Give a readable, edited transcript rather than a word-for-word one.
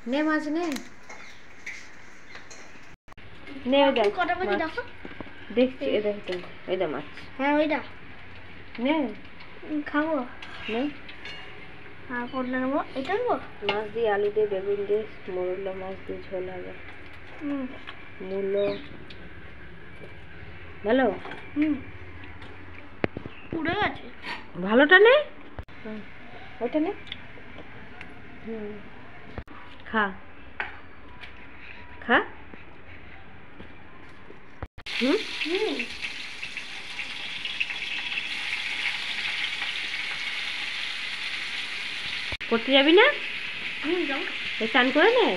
নে মাছ নে নে ওই দেখ কটা বাজে দেখো দেখছি এই দেখ তো এই দা মাছ হ্যাঁ ওইটা নে খাবো নে আর কোনটা নেবো এটা নেবো মাছ দিয়ে আলু দিয়ে বেগুন দিয়ে মোরলা মাছ দিয়ে ঝোল হবে মূলো ভালো পুড়ে গেছে ভালোটা নে ওইটা নে খা খা করতে যাবি না যাও স্নান করে নে